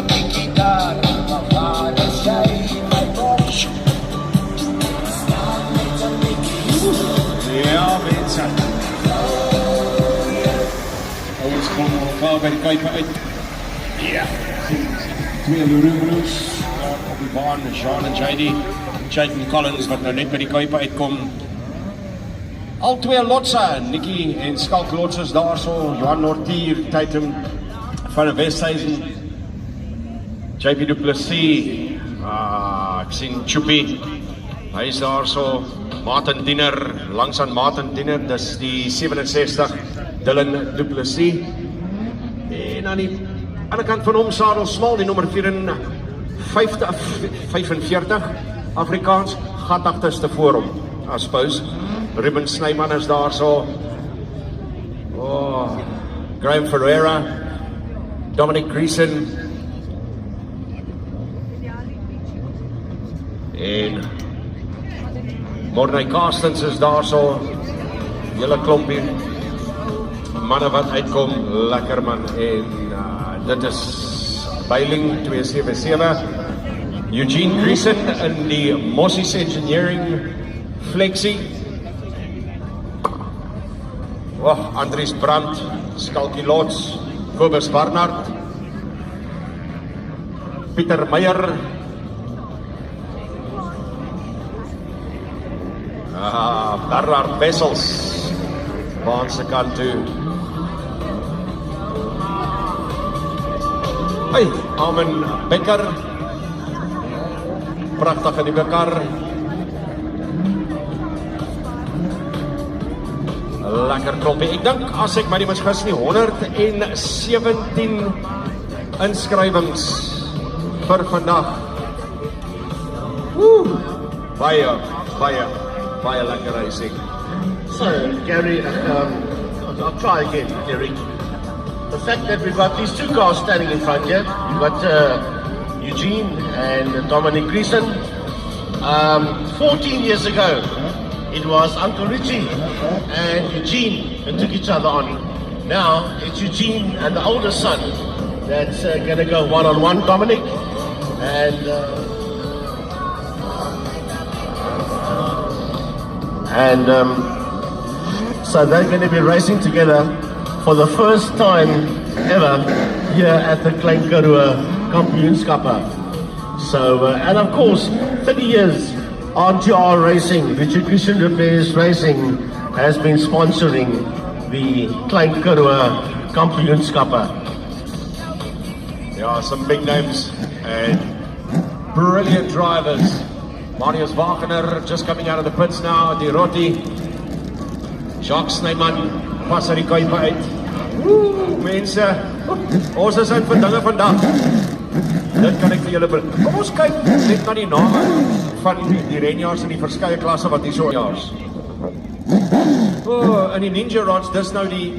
bietjie daar, maar waar is jy, my boy? Ja, mense. Ons kom al by die Kuipe uit. Ja. Twee Lurubroes op die baan, Sean en Jaden Collins wat nou net by die Kuipe uitkom. Al twee lotse, Nikki en Skalk Lotses daar so, Johan Nortier, Tatum van Westhuizen, JP Du Plessis, ek sien Chupi, hy is daar so, Martin Diener, langs aan Martin Diener, dis die 67, Dylan Du Plessis, en aan die ander kant van hom, Sadel Smal, die nommer 45, Afrikaans, gat agterste voor hom, as Paus, Ruben Snyman is daar so, Graham Ferreira, Dominic Greason, en Mornay Carstens is daar so, hele klompie manne wat uitkom, lekker man, en dit is Beiling 277, Eugene Greason in die Mossies Engineering Flexie, Andries Brandt, Skalkie Lots, Kobus Barnard, Pieter Meyer, Bernard Wessels, Baanse kant toe. Hey, Armin Becker, prachtig in die Bekar. Lekker klompie. Ek dink as ek my nie misgis nie, 117 inskrywings vir vandag. Baie lekker racing. So, Gary, I'll try again, Gary. The fact that we've got these two cars standing in front here, you've got Eugene and Dominic Greason. 14 years ago, it was Uncle Richie and Eugene that took each other on. Now, it's Eugene and the older son that's going to go one-on-one, Dominic. And so they're going to be racing together for the first time ever here at the Klein Karoo Kampioenskappe. So, and of course, 30 years RTR Racing, Richard Christian Repairs Racing has been sponsoring the Klein Karoo Kampioenskappe. There are some big names and brilliant drivers. Marius Wagner just coming out of the pits now, Di Rotti, Jacques Snyman, pas uit die Kuipe uit. Mense, ons is uit vir dinge vandag. Dit kan ek vir julle bel. Kom ons kyk net na die name van die renjaars in die verskeie klasse wat hier so jaars. In die Ninja Rods, dis nou die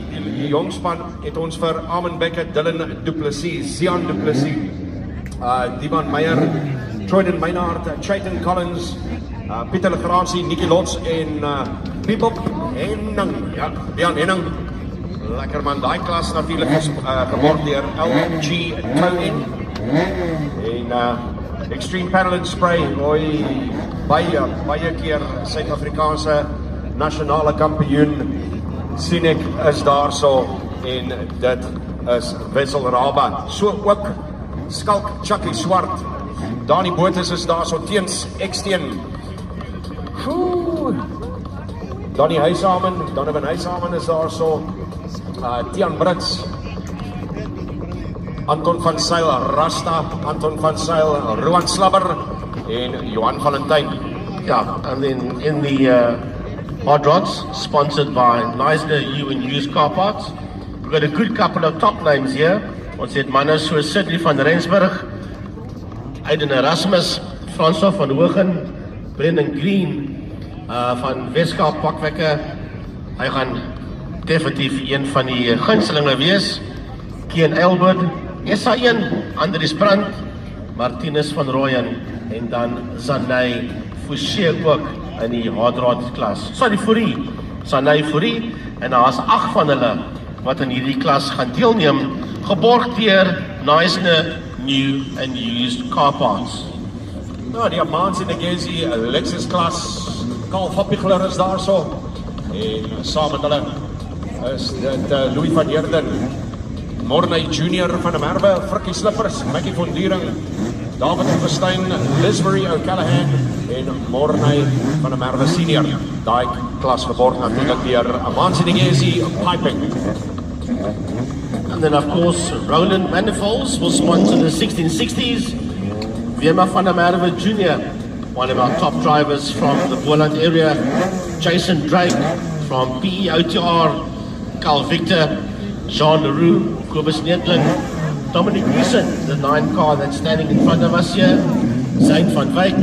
jongspan, het ons vir Armin Becker, Dylan Du Plessis, Zian Du Plessis, Divan Meyer, Troyden Maynard, Chayton Collins, Pieter Legracie, Nikki Lots en Bebop Henning, ja, Bian Henning. Lekker man, die klas natuurlijk is geword deur LG Towing en Extreme Panel and Spray, baie keer Suid-Afrikaanse nasionale kampioen sien ek is daar so en dit is Wessel Raba, so ook Skalk Chucky Swart, Dani Botha is daar so teens Eksteen, Donnie Huishamen, Donovan Huishamen is daar so, Tian Brits, Anton van Zyl, Rasta, Anton van Zyl, Rowan Slabber en Johan Valentijn. Yeah, and then in the Hard Rods, sponsored by Neisner U and Used Car Parts. We've got a good couple of top names here. Ons het manne so Sidney van Rensburg, Aiden Erasmus, François van Hoogen, Brendan Green van Weskaap Pakwekke. Hy gaan definitief een van die gunstelinge wees. Kian Elbert, SA1, Andries Brandt, Martinus van Rooyen en dan Zanay Fouché ook in die hardrod klas. Sorry, Fourie, Zanay Fourie, en daar is 8 van hulle wat in hierdie klas gaan deelneem, geborg deur Neisner new and used car parts. Nou, die Amansi Negesi, Lexus klas, Karl Hoppigler is daar so. En saam met hulle is dit Louis van Heerden, Mornay Junior van der Merwe, Frikkie Slippers, Mackie van Diering, David Verstein, Lisbury O'Callaghan en Mornay van der Merwe Senior. Daai klas geborg natuurlijk deur Amansi Negesi Piping. And then, of course, Roland Manifolds will sponsor the 1660s. Wema van der Merwe Jr., one of our top drivers from the Boland area. Jason Drake from PEOTR. Carl Victor, Jean Leroux, Kobus Netling, Dominic Gleeson, the 9 car that's standing in front of us here. Saint van Wyk,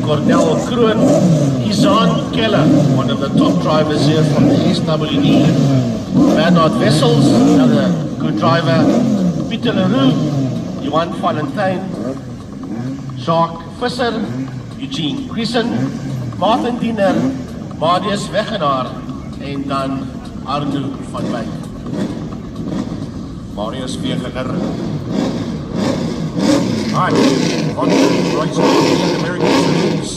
Cornel Kroon, Izan Keller, one of the top drivers here from the SWD. Bernard Wessels, another good driver. Pieter Leroux, Johan Valentijn, Jacques Visser, Eugene Greeson, Martin Diener, Marius Wegenaar en dan Arno van Wyk. Marius Wegener. Hi, van Royce American Series.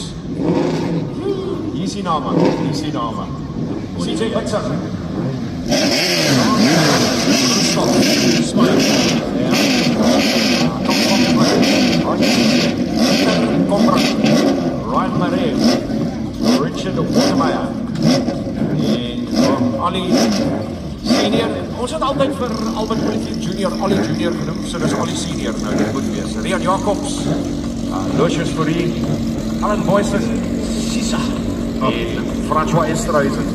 Hier is die name, CJ Bitzer. Smile. Ryan Marais, Richard Watermeyer en Ali Senior. Ons het altyd vir Albert William Junior, Ali Junior genoem, so dis Ali Senior nou, dit moet wees. Rian Jacobs, Lucius Fourie, Alan Boysen, Sisa en François Esterhuizen.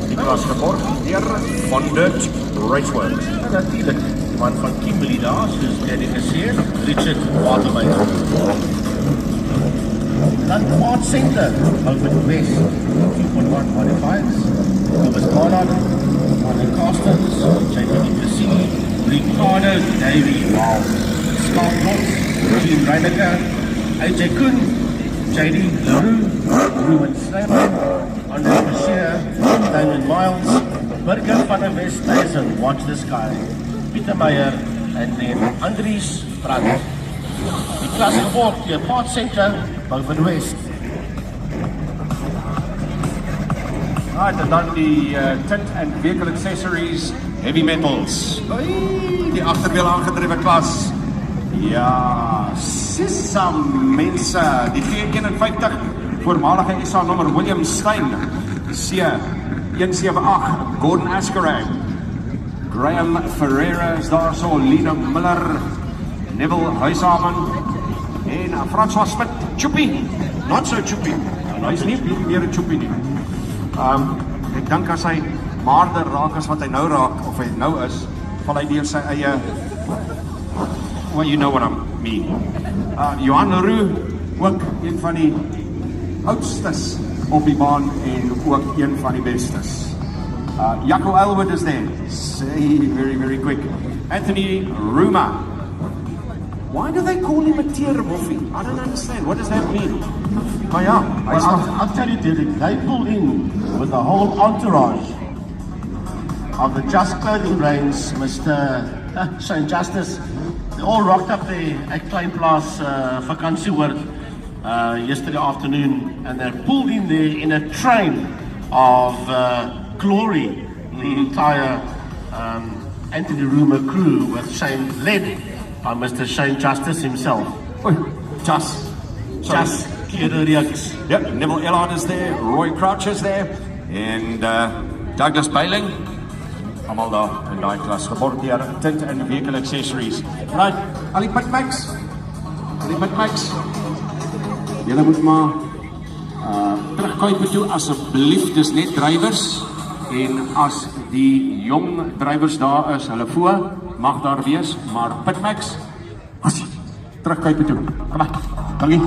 Die klas geborg deur Van Dert Raceworks. En natuurlijk, die man van Kimberley daar, soos Danny gesê het, Richard Watermeyer. Dan Art Center, Alfred West, 2.1 modifieds, Thomas Barnard, Martin Carstens, J.P. Cassini, Ricardo Davey, Scott Ross, Team Reinecker, AJ Koen, J.D. Leroux, Ruben Snyman, Andre Bashir, Damon Miles, Burger van der Westhuizen, Watch the Sky, Pieter Meyer, and then Andries Brandt. Die klas geborg deur Part Center, Boven West. Right, en dan die tint and vehicle accessories, heavy metals. Oei, die agterwiel aangedrewe klas. Ja, sissa mense, die G51, voormalige SA nommer William Stein, C178, Gordon Askerang, Graham Ferreira is daar so, Lina Miller, Neville Huishamen en François Smit, Choopie, not so Choopie, hy is nie meer een Choopie nie. Ek dink as hy maarder raak as wat hy nou raak, of hy nou is, val hy deur sy eie, well you know what I mean. Johan Leroux, ook een van die oudstes op die baan en ook een van die bestes. Jaco Elwood is there, say very quick. Anthony Ruma. Why do they call him a tier Wolfie? I don't understand. What does that mean? Maar ja, I'll tell you, Derek, they pull in with the whole entourage of the Just Clothing range, Mr. Shane Justice. They all rocked up there at Kleinplaas Vakansieoord yesterday afternoon, and they pulled in there in a train of glory, the entire Anthony Ruma crew with Shane led by Mr. Shane Justice himself. Just Kiereriaks. Yep, Neville Ellard is there, Roy Crouch is there, and Douglas Bailing. Allemaal daar in die klas, geborg deur tint and vehicle accessories. Right, al die pitmax, julle moet maar terugkyk toe asseblief, dis net drywers, en as die jong drywers daar is, hulle voor, mag daar wees, maar pitmax, as terugkyk toe, kom maar, dankie.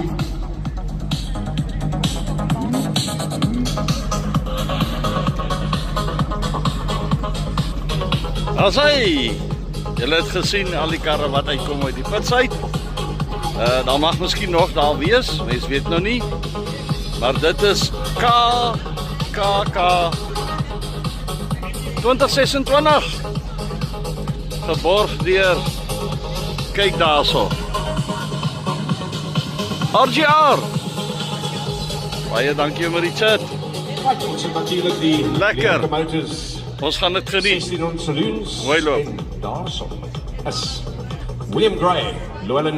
As hy, julle het gesien al die karre wat uitkom uit die pits uit. Daar mag miskien nog daar wees, mens weet nou nie. Maar dit is KKK 2026. Geborg deur Kyk daarso. RGR. Baie dankie om die chat. Kijk, ons het natuurlijk die Lekker. lelijke motors. Ons gaan dit geniet. 16 ons saloons. Mooi loop. En daarso is William Gray, Llewellyn